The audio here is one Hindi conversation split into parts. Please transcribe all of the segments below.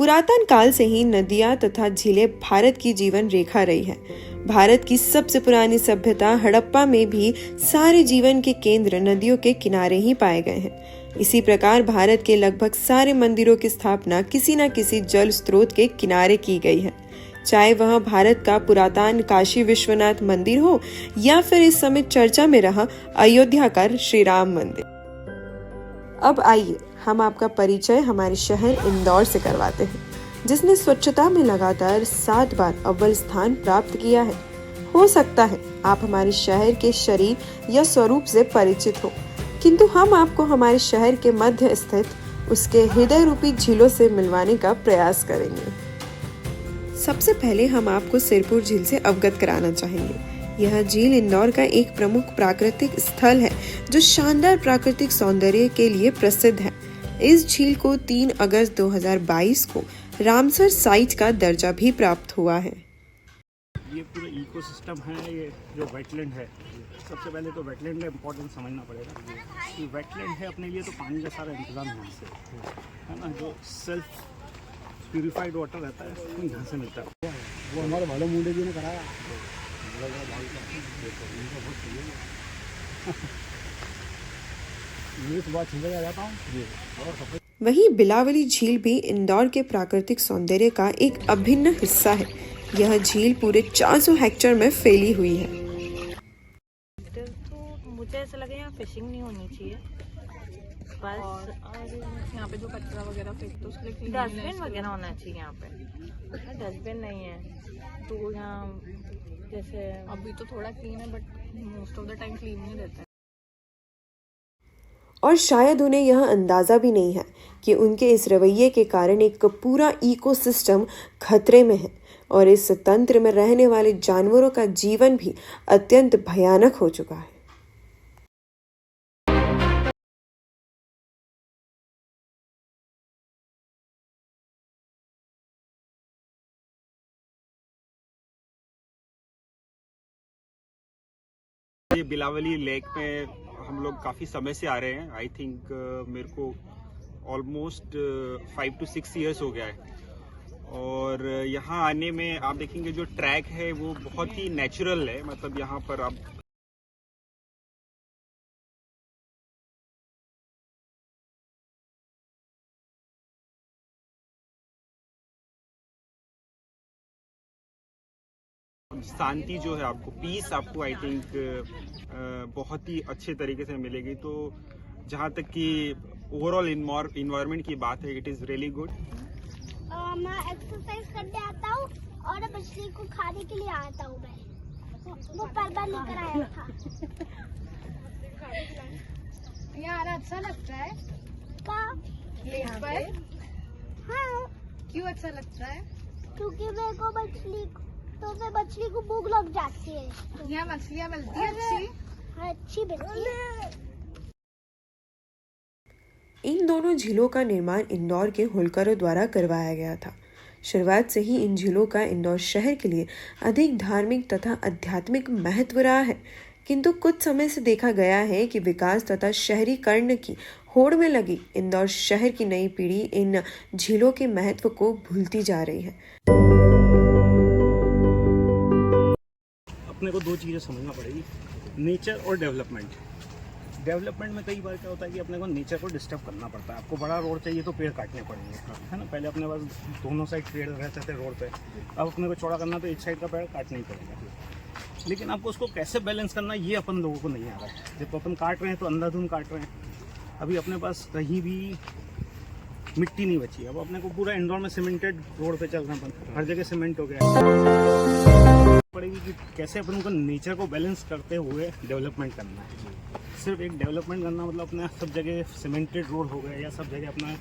पुरातन काल से ही नदियां तथा झीलें भारत की जीवन रेखा रही है। भारत की सबसे पुरानी सभ्यता हड़प्पा में भी सारे जीवन के केंद्र नदियों के किनारे ही पाए गए हैं। इसी प्रकार भारत के लगभग सारे मंदिरों की स्थापना किसी न किसी जल स्रोत के किनारे की गई है, चाहे वह भारत का पुरातन काशी विश्वनाथ मंदिर हो या फिर इस समय चर्चा में रहा अयोध्या का श्री राम मंदिर। अब आइए हम आपका परिचय हमारे शहर इंदौर से करवाते हैं, जिसने स्वच्छता में लगातार 7 बार अव्वल स्थान प्राप्त किया है। हो सकता है आप हमारे शहर के शरीर या स्वरूप से परिचित हो, किंतु हम आपको हमारे शहर के मध्य स्थित उसके हृदय रूपी झीलों से मिलवाने का प्रयास करेंगे। सबसे पहले हम आपको सिरपुर झील से अवगत कराना चाहेंगे। यह झील इंदौर का एक प्रमुख प्राकृतिक स्थल है, जो शानदार प्राकृतिक सौंदर्य के लिए प्रसिद्ध है। इस झील को 3 अगस्त 2022 को रामसर साइट का दर्जा भी प्राप्त हुआ है। ये पूरा इकोसिस्टम है, ये जो वेटलैंड है, सबसे पहले तो वेटलैंड का इम्पोर्टेंस समझना पड़ेगा कि वेटलैंड है अपने लिए तो पानी का सारा इंतजाम यहाँ से है ना, जो सेल्फ प्यूरिफाइड वाटर रहता है वो यहाँ से मिलता है। वो हमारे भालो मुंडे जी ने कराया। वहीं बिलावली झील भी इंदौर के प्राकृतिक सौंदर्य का एक अभिन्न हिस्सा है। यह झील पूरे 400 हेक्टेयर में फैली हुई है। तो मुझे ऐसा लगा यहाँ फिशिंग नहीं होनी चाहिए बस, और यहाँ पे जो कचरा वगैरह फेंकते उसके लिए डस्टबिन वगैरह होना चाहिए। यहाँ पे डस्टबिन नहीं है तो यहाँ जैसे अभी तो थोड़ा क्लीन है, but most of the time clean नहीं रहता है। और शायद उन्हें यह अंदाजा भी नहीं है कि उनके इस रवैये के कारण एक पूरा इकोसिस्टम खतरे में है और इस तंत्र में रहने वाले जानवरों का जीवन भी अत्यंत भयानक हो चुका है। ये बिलावली लेक में हम लोग काफ़ी समय से आ रहे हैं। आई थिंक मेरे को ऑलमोस्ट 5 to 6 ईयर्स हो गया है। और यहाँ आने में आप देखेंगे जो ट्रैक है वो बहुत ही नेचुरल है। मतलब यहाँ पर आप शांति जो है, आपको पीस आपको आई थिंक बहुत ही अच्छे तरीके से मिलेगी। तो जहाँ तक कि ओवरऑल इन्वायरमेंट की बात है, इट इज़ रियली गुड। मैं एक्सरसाइज करने आता हूँ और मछली को खाने के लिए आता हूँ। मैं वो पहला लेकर आया था। यार अच्छा लगता है यहाँ पर? हाँ, क्यों अच्छा लगता है? क्योंकि मेरे को मछली को भूख लग जाती है। यहाँ मछलियाँ मिलती है अच्छी? हाँ, अच्छी मिलती है। इन दोनों झीलों का निर्माण इंदौर के होलकरों द्वारा करवाया गया था। शुरुआत से ही इन झीलों का इंदौर शहर के लिए अधिक धार्मिक तथा आध्यात्मिक महत्व रहा है, किंतु कुछ समय से देखा गया है कि विकास तथा शहरीकरण की होड़ में लगी इंदौर शहर की नई पीढ़ी इन झीलों के महत्व को भूलती जा रही है। अपने को 2 चीज़ें समझना पड़ेगी, नेचर और डेवलपमेंट। डेवलपमेंट में कई बार क्या होता है कि अपने को नेचर को डिस्टर्ब करना पड़ता है। आपको बड़ा रोड चाहिए तो पेड़ काटने पड़ेंगे, है ना। पहले अपने पास दोनों साइड पेड़ रहते थे रोड पे, अब अपने को चौड़ा करना तो एक साइड का पेड़ काटना ही पड़ेगा। लेकिन आपको उसको कैसे बैलेंस करना ये अपन लोगों को नहीं आ रहा है। जब अपन काट रहे हैं तो अंधाधुंध काट रहे हैं। अभी अपने पास कहीं भी मिट्टी नहीं बची। अब अपने को पूरा इंदौर में सीमेंटेड रोड पे चल रहे हैं, हर जगह सीमेंट हो गया पड़ेगी कि कैसे अपन को नेचर को बैलेंस करते हुए डेवलपमेंट करना है। सिर्फ एक डेवलपमेंट करना मतलब अपना सब जगह सीमेंटेड रोड हो गया या सब जगह अपना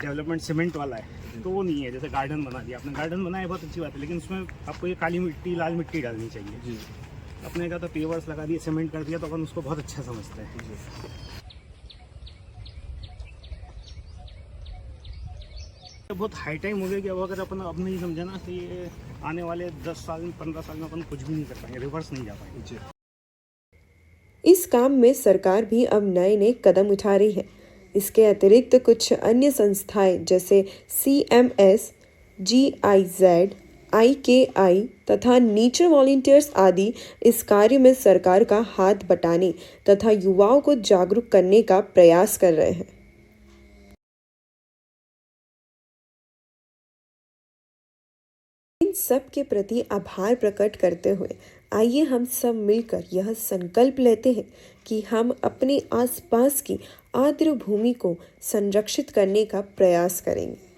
डेवलपमेंट सीमेंट वाला है, तो वो नहीं है। जैसे गार्डन बना दिया आपने, गार्डन बनाया बहुत अच्छी बात है, लेकिन उसमें आपको ये काली मिट्टी लाल मिट्टी डालनी चाहिए जी। अपने का तो पेवर्स लगा दिए, सीमेंट कर दिया, तो अपन उसको बहुत अच्छा समझते हैं जी। बहुत हाई टाइम हो गया कि अब अगर अपन अब नहीं समझा ना तो ये आने वाले 10 साल 15 साल में अपन कुछ भी नहीं कर पाएंगे, रिवर्स नहीं जा पाएंगे। इस काम में सरकार भी अब नए नए कदम उठा रही है। इसके अतिरिक्त कुछ अन्य संस्थाएं जैसे CMS, GIZ, IKI तथा नेचर वॉलंटियर्स आदि इस कार्य में सरकार का हाथ बटाने तथा युवाओं को जागरूक करने का प्रयास कर रहे हैं। इन सब के प्रति आभार प्रकट करते हुए आइए हम सब मिलकर यह संकल्प लेते हैं कि हम अपने आसपास की आर्द्र भूमि को संरक्षित करने का प्रयास करेंगे।